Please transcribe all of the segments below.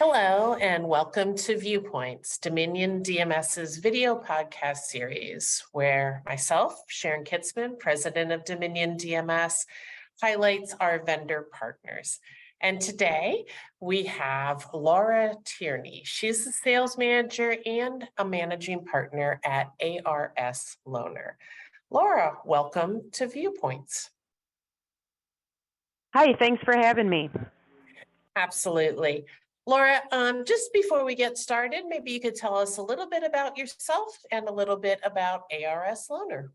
Hello and welcome to Viewpoints, Dominion DMS's video podcast series, where myself, Sharon Kitzman, president of Dominion DMS, highlights our vendor partners. And today we have Laura Tierney. She's the sales manager and a managing partner at ARSLoaner. Laura, welcome to Viewpoints. Hi, thanks for having me. Absolutely. Laura, just before we get started, maybe you could tell us a little bit about yourself and a little bit about ARSLoaner.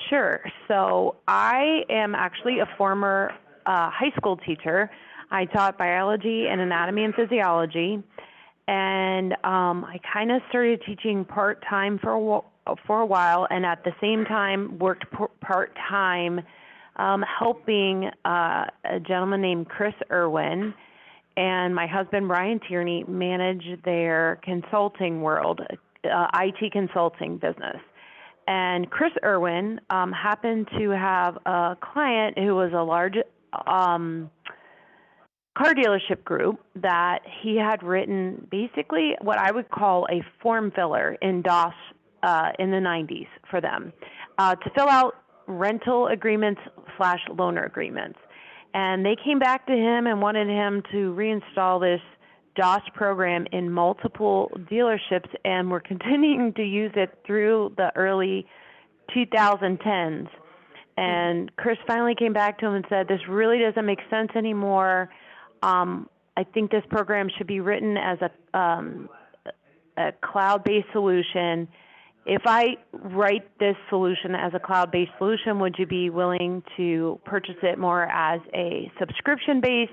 Sure. So I am actually a former high school teacher. I taught biology and anatomy and physiology, and I kind of started teaching part-time for a while, and at the same time worked part-time helping a gentleman named Chris Irwin and my husband, Brian Tierney, manage their consulting world, IT consulting business. And Chris Irwin happened to have a client who was a large car dealership group that he had written basically what I would call a form filler in DOS in the 90s for them to fill out rental agreements / loaner agreements. And they came back to him and wanted him to reinstall this DOS program in multiple dealerships, and we're continuing to use it through the early 2010s. And Chris finally came back to him and said, this really doesn't make sense anymore. I think this program should be written as a cloud-based solution. If I write this solution as a cloud-based solution, would you be willing to purchase it more as a subscription-based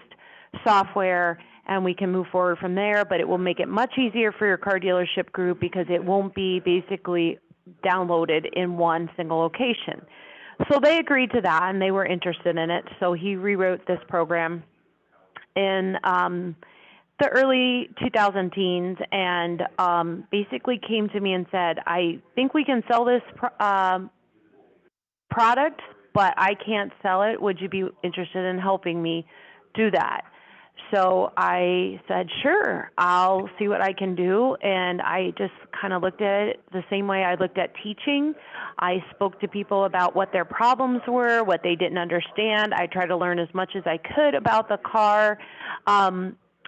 software, and we can move forward from there, but it will make it much easier for your car dealership group because it won't be basically downloaded in one single location. So they agreed to that, and they were interested in it, so he rewrote this program in the early 2010s and basically came to me and said, I think we can sell this product, but I can't sell it. Would you be interested in helping me do that? So I said, sure, I'll see what I can do. And I just kind of looked at it the same way I looked at teaching. I spoke to people about what their problems were, what they didn't understand. I tried to learn as much as I could about the car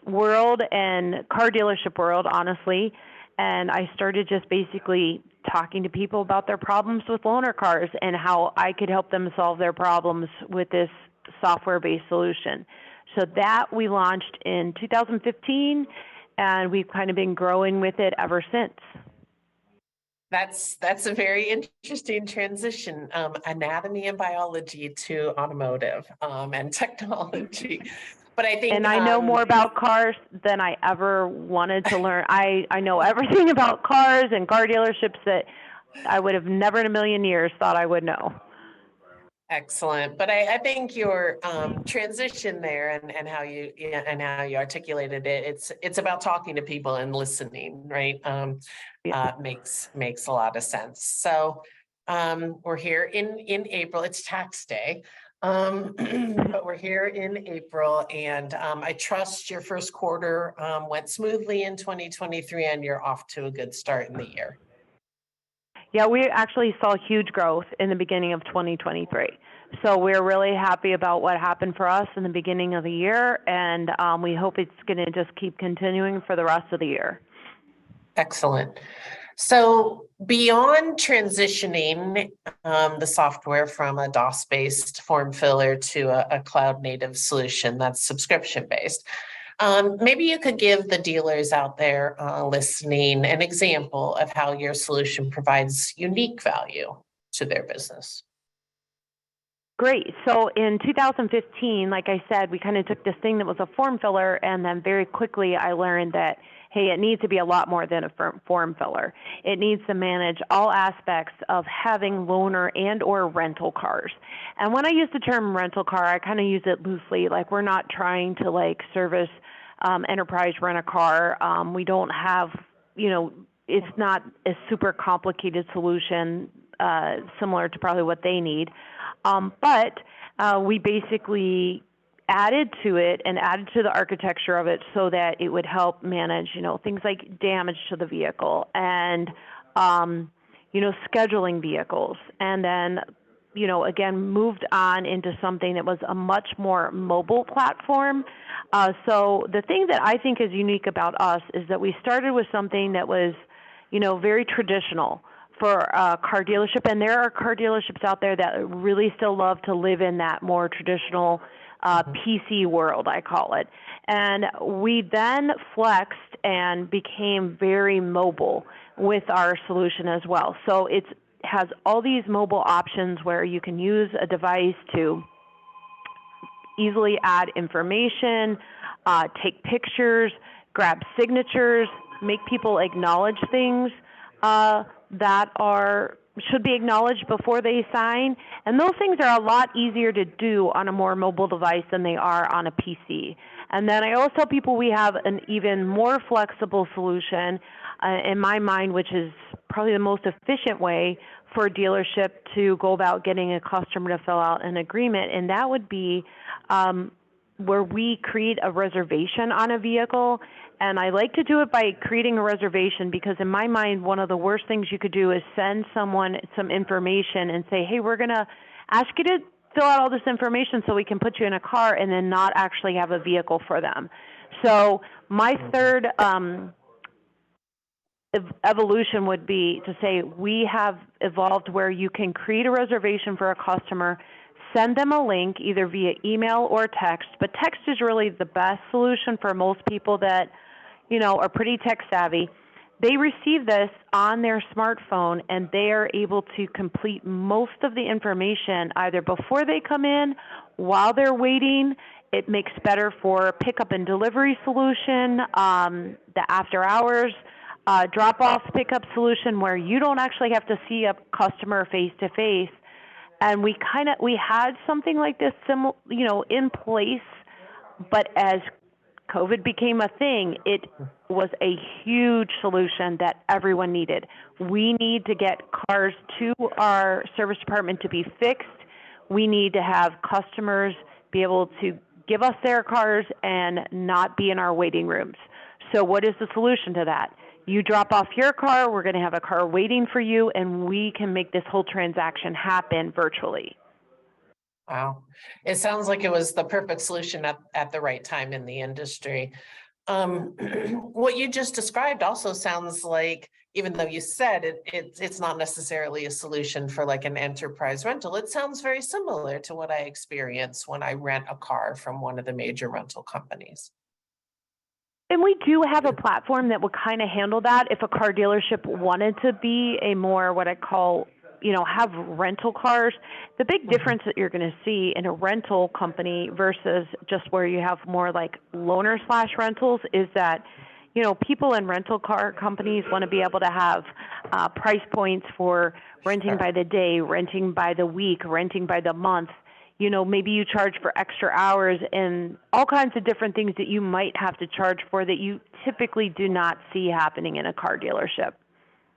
world and car dealership world, honestly, and I started just basically talking to people about their problems with loaner cars and how I could help them solve their problems with this software-based solution. So that we launched in 2015, and we've kind of been growing with it ever since. That's a very interesting transition, anatomy and biology to automotive and technology. But I think, and I know more about cars than I ever wanted to learn. I know everything about cars and car dealerships that I would have never in a million years thought I would know. Excellent. But I think your transition there and how you articulated it, it's about talking to people and listening, right? Makes a lot of sense. So we're here in April. It's tax day. But we're here in April, and I trust your first quarter went smoothly in 2023, and you're off to a good start in the year. Yeah, we actually saw huge growth in the beginning of 2023. So we're really happy about what happened for us in the beginning of the year, and we hope it's going to just keep continuing for the rest of the year. Excellent. So beyond transitioning the software from a DOS-based form filler to a cloud-native solution that's subscription-based, maybe you could give the dealers out there listening an example of how your solution provides unique value to their business. Great. So in 2015, like I said, we kind of took this thing that was a form filler, and then very quickly I learned that, hey, it needs to be a lot more than a form filler. It needs to manage all aspects of having loaner and or rental cars. And when I use the term rental car, I kind of use it loosely. Like, we're not trying to service enterprise rent a car. We don't have, it's not a super complicated solution similar to probably what they need. But we basically added to it and added to the architecture of it so that it would help manage, things like damage to the vehicle and, scheduling vehicles. And then, again, moved on into something that was a much more mobile platform. So the thing that I think is unique about us is that we started with something that was, very traditional for a car dealership. And there are car dealerships out there that really still love to live in that more traditional PC world, I call it. And we then flexed and became very mobile with our solution as well. So it has all these mobile options where you can use a device to easily add information, take pictures, grab signatures, make people acknowledge things that should be acknowledged before they sign. And those things are a lot easier to do on a more mobile device than they are on a PC. And then I always tell people we have an even more flexible solution in my mind, which is probably the most efficient way for a dealership to go about getting a customer to fill out an agreement. And that would be where we create a reservation on a vehicle. And I like to do it by creating a reservation because in my mind, one of the worst things you could do is send someone some information and say, hey, we're going to ask you to fill out all this information so we can put you in a car and then not actually have a vehicle for them. So my third evolution would be to say we have evolved where you can create a reservation for a customer, send them a link either via email or text, but text is really the best solution for most people that, are pretty tech savvy. They receive this on their smartphone and they are able to complete most of the information either before they come in, while they're waiting. It makes better for pickup and delivery solution, the after hours, drop-off pickup solution where you don't actually have to see a customer face to face. And we had something like this, in place, but as COVID became a thing, it was a huge solution that everyone needed. We need to get cars to our service department to be fixed. We need to have customers be able to give us their cars and not be in our waiting rooms. So what is the solution to that? You drop off your car, we're going to have a car waiting for you, and we can make this whole transaction happen virtually. Wow. It sounds like it was the perfect solution at the right time in the industry. What you just described also sounds like, even though you said it's not necessarily a solution for like an enterprise rental, it sounds very similar to what I experience when I rent a car from one of the major rental companies. And we do have a platform that would kind of handle that if a car dealership wanted to be a more what I call, have rental cars. The big difference that you're going to see in a rental company versus just where you have more like loaner/rentals is that, people in rental car companies want to be able to have price points for renting by the day, renting by the week, renting by the month. Maybe you charge for extra hours and all kinds of different things that you might have to charge for that you typically do not see happening in a car dealership.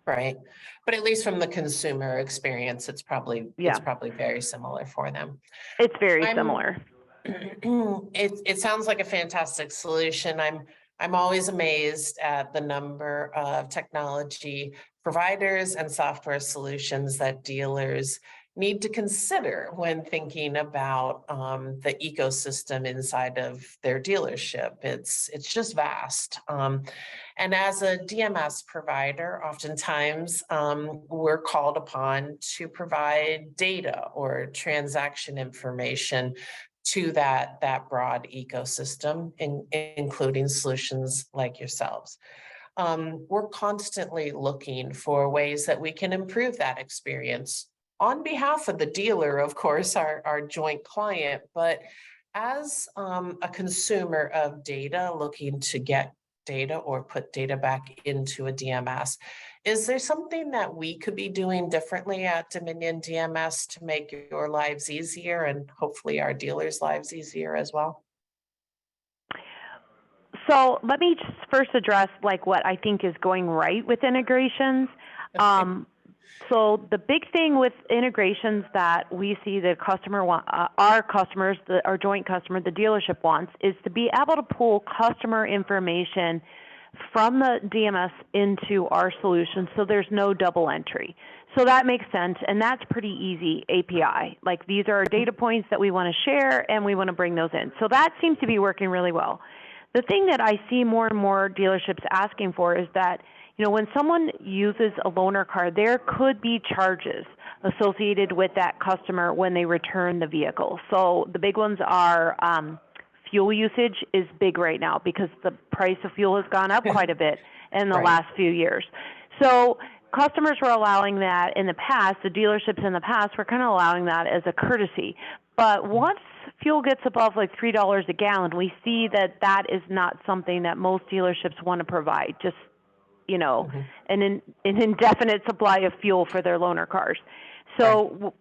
Right. But at least from the consumer experience, it's probably very similar for them. It's very similar. It sounds like a fantastic solution. I'm always amazed at the number of technology providers and software solutions that dealers need to consider when thinking about the ecosystem inside of their dealership. It's just vast. And as a DMS provider, oftentimes we're called upon to provide data or transaction information to that broad ecosystem, including solutions like yourselves. We're constantly looking for ways that we can improve that experience on behalf of the dealer, of course, our joint client, but as a consumer of data looking to get data or put data back into a DMS, is there something that we could be doing differently at Dominion DMS to make your lives easier and hopefully our dealers' lives easier as well? So let me just first address like what I think is going right with integrations. So the big thing with integrations that we see the customer our customers, our joint customer, the dealership wants, is to be able to pull customer information from the DMS into our solution, so there's no double entry. So that makes sense, and that's pretty easy API. Like, these are our data points that we want to share, and we want to bring those in. So that seems to be working really well. The thing that I see more and more dealerships asking for is that, you know, when someone uses a loaner car, there could be charges associated with that customer when they return the vehicle. So the big ones are fuel usage is big right now because the price of fuel has gone up quite a bit in the last few years. So customers were allowing that in the past, the dealerships in the past were kind of allowing that as a courtesy. But once fuel gets above like $3 a gallon, we see that that is not something that most dealerships want to provide, just, you know, an indefinite supply of fuel for their loaner cars. So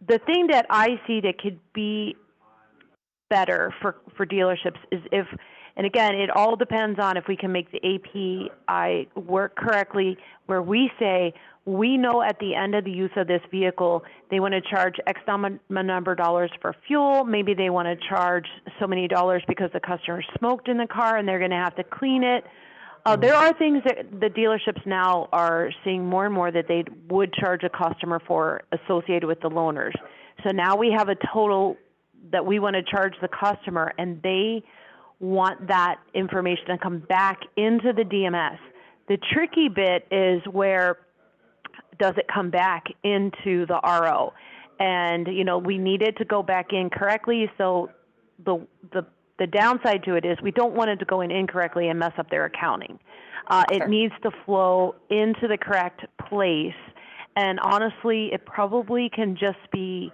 the thing that I see that could be better for dealerships is if, and again, it all depends on if we can make the API work correctly, where we say, we know at the end of the use of this vehicle, they want to charge X number of dollars for fuel. Maybe they want to charge so many dollars because the customer smoked in the car and they're going to have to clean it. There are things that the dealerships now are seeing more and more that they would charge a customer for associated with the loaners. So now we have a total that we want to charge the customer, and they want that information to come back into the DMS. The tricky bit is where does it come back into the RO? And, you know, we need it to go back in correctly, so the downside to it is we don't want it to go in incorrectly and mess up their accounting. It needs to flow into the correct place. And honestly, it probably can just be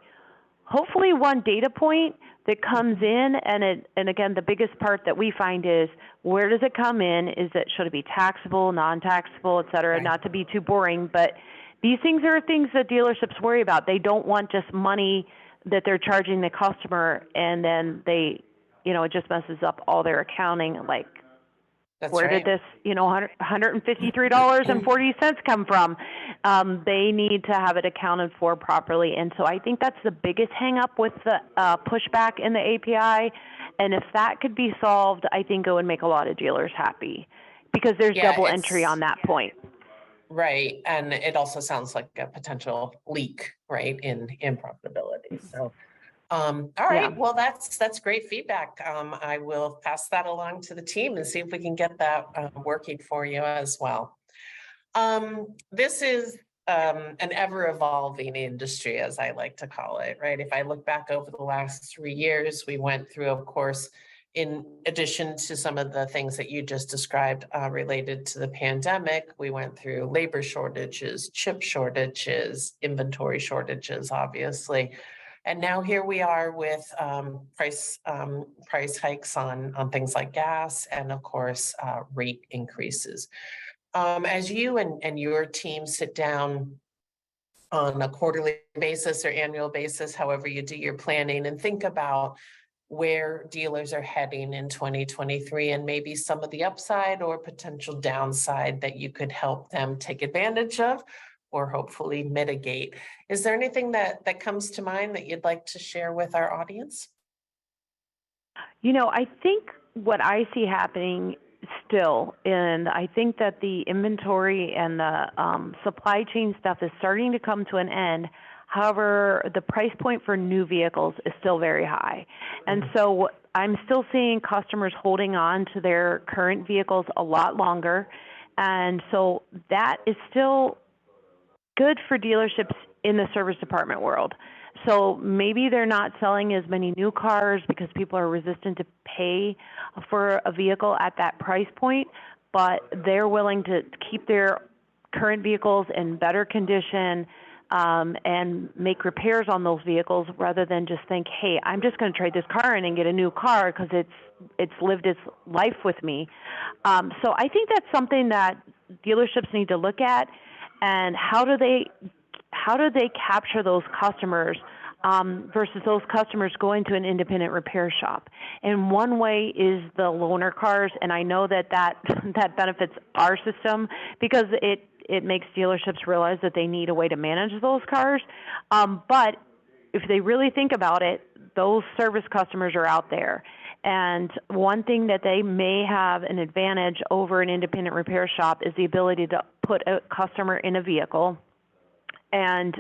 hopefully one data point that comes in. And again, the biggest part that we find is where does it come in? Should it be taxable, non-taxable, et cetera? Not to be too boring, but these things are things that dealerships worry about. They don't want just money that they're charging the customer and then they, you know, it just messes up all their accounting. Like, where did this, you know, $153.40 come from? They need to have it accounted for properly. And so I think that's the biggest hang up with the pushback in the API. And if that could be solved, I think it would make a lot of dealers happy because there's double entry on that point. Right. And it also sounds like a potential leak, right, in profitability. So all right. Well, that's great feedback. I will pass that along to the team and see if we can get that working for you as well. This is an ever-evolving industry, as I like to call it, right? If I look back over the last 3 years, we went through, of course, in addition to some of the things that you just described related to the pandemic, we went through labor shortages, chip shortages, inventory shortages, obviously. And now here we are with price hikes on things like gas and, of course, rate increases. As you and your team sit down on a quarterly basis or annual basis, however you do your planning, and think about where dealers are heading in 2023 and maybe some of the upside or potential downside that you could help them take advantage of or hopefully mitigate. Is there anything that comes to mind that you'd like to share with our audience? You know, I think what I see happening still, and I think that the inventory and the supply chain stuff is starting to come to an end. However, the price point for new vehicles is still very high. And so I'm still seeing customers holding on to their current vehicles a lot longer. And so that is still good for dealerships in the service department world. So maybe they're not selling as many new cars because people are resistant to pay for a vehicle at that price point, but they're willing to keep their current vehicles in better condition and make repairs on those vehicles rather than just think, hey, I'm just going to trade this car in and get a new car because it's lived its life with me. So I think that's something that dealerships need to look at. And how do they capture those customers versus those customers going to an independent repair shop? And one way is the loaner cars, and I know that benefits our system because it makes dealerships realize that they need a way to manage those cars. But if they really think about it, those service customers are out there. And one thing that they may have an advantage over an independent repair shop is the ability to put a customer in a vehicle and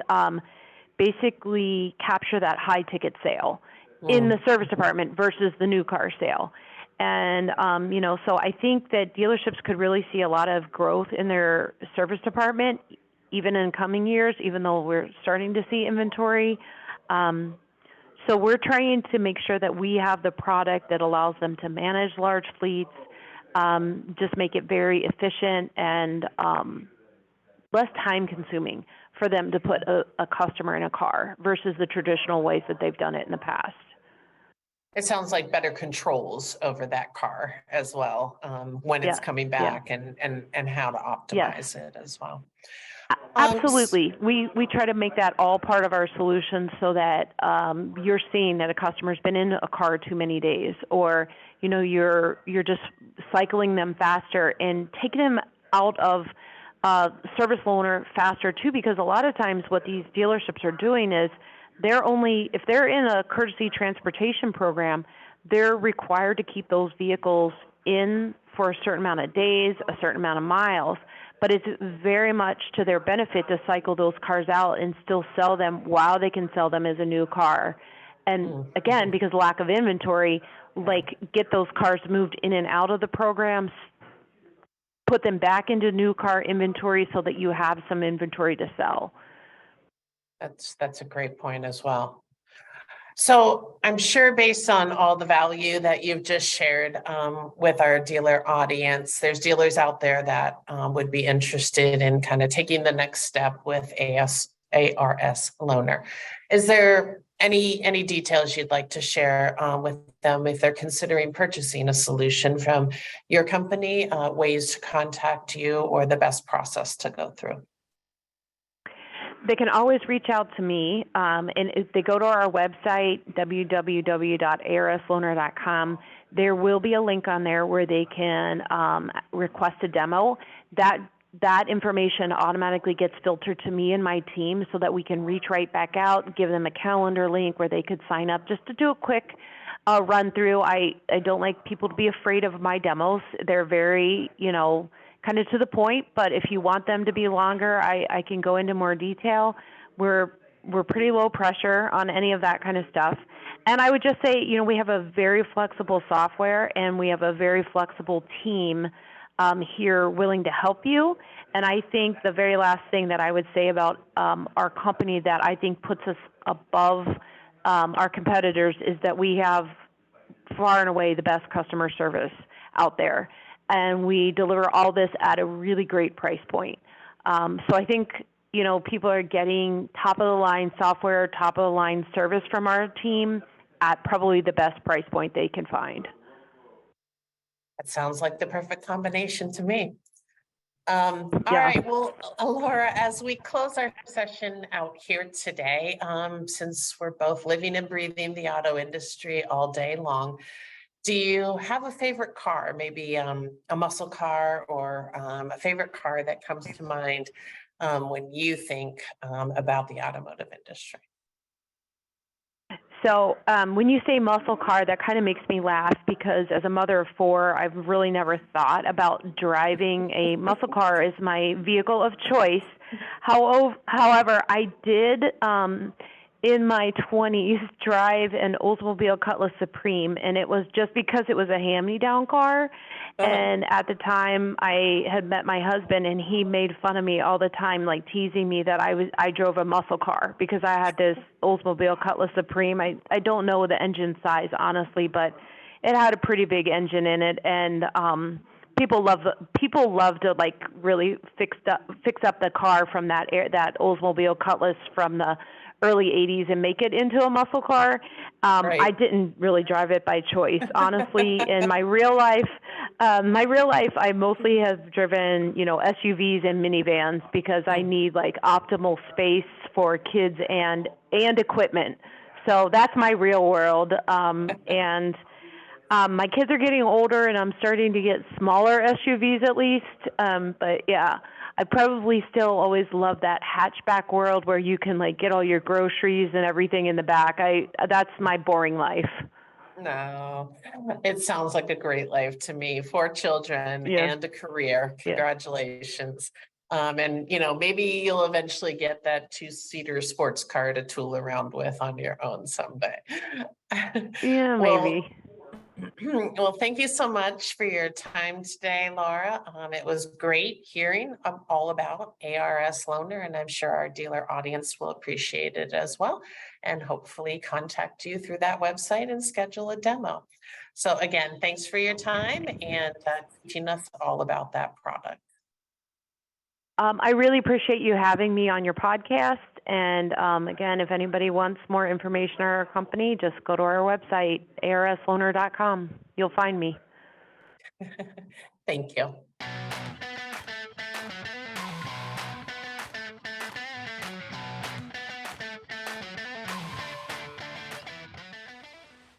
basically capture that high ticket sale in the service department versus the new car sale. And, so I think that dealerships could really see a lot of growth in their service department, even in coming years, even though we're starting to see inventory. So we're trying to make sure that we have the product that allows them to manage large fleets, just make it very efficient and less time consuming for them to put a customer in a car versus the traditional ways that they've done it in the past. It sounds like better controls over that car as well, when it's coming back and how to optimize it as well. Absolutely. We try to make that all part of our solution so that you're seeing that a customer's been in a car too many days, or you're just cycling them faster and taking them out of service loaner faster too, because a lot of times what these dealerships are doing is if they're in a courtesy transportation program, they're required to keep those vehicles in for a certain amount of days, a certain amount of miles. But it's very much to their benefit to cycle those cars out and still sell them while they can sell them as a new car. And again, because lack of inventory, get those cars moved in and out of the programs, put them back into new car inventory so that you have some inventory to sell. That's a great point as well. So I'm sure based on all the value that you've just shared with our dealer audience, there's dealers out there that would be interested in kind of taking the next step with ARSLoaner. Is there any details you'd like to share with them if they're considering purchasing a solution from your company, ways to contact you, or the best process to go through? They can always reach out to me, and if they go to our website, www.arsloaner.com, there will be a link on there where they can request a demo. That information automatically gets filtered to me and my team so that we can reach right back out, give them a calendar link where they could sign up just to do a quick run through. I don't like people to be afraid of my demos. They're very, kind of to the point, but if you want them to be longer, I can go into more detail. We're pretty low pressure on any of that kind of stuff. And I would just say, we have a very flexible software and we have a very flexible team here willing to help you. And I think the very last thing that I would say about our company that I think puts us above our competitors is that we have far and away the best customer service out there. And we deliver all this at a really great price point. So I think, people are getting top-of-the-line software, top-of-the-line service from our team at probably the best price point they can find. That sounds like the perfect combination to me. All right, well, Laura, as we close our session out here today, since we're both living and breathing the auto industry all day long, do you have a favorite car, maybe a muscle car or a favorite car that comes to mind when you think about the automotive industry? So when you say muscle car, that kind of makes me laugh because as a mother of four, I've really never thought about driving a muscle car as my vehicle of choice. However, I did in my 20s drive an Oldsmobile Cutlass Supreme, and it was just because it was a hand-me-down car. And at the time I had met my husband, and he made fun of me all the time, like teasing me that I drove a muscle car because I had this Oldsmobile Cutlass Supreme. I don't know the engine size honestly, but it had a pretty big engine in it, and people love to like really fix up the car from that Oldsmobile Cutlass from the early 80s and make it into a muscle car. Right. I didn't really drive it by choice, honestly. In my real life, I mostly have driven, SUVs and minivans because I need like optimal space for kids and equipment. So that's my real world. And my kids are getting older, and I'm starting to get smaller SUVs at least. But yeah, I probably still always love that hatchback world where you can like get all your groceries and everything in the back. That's my boring life. No, it sounds like a great life to me. 4 children Yeah. and a career. Yeah. Congratulations. And maybe you'll eventually get that 2-seater sports car to tool around with on your own someday. Yeah, Well, maybe. well, thank you so much for your time today, Laura. It was great hearing all about ARSLoaner, and I'm sure our dealer audience will appreciate it as well, and hopefully contact you through that website and schedule a demo. So again, thanks for your time and teaching us all about that product. I really appreciate you having me on your podcast. And again, if anybody wants more information on our company, just go to our website, arsloaner.com. You'll find me. Thank you.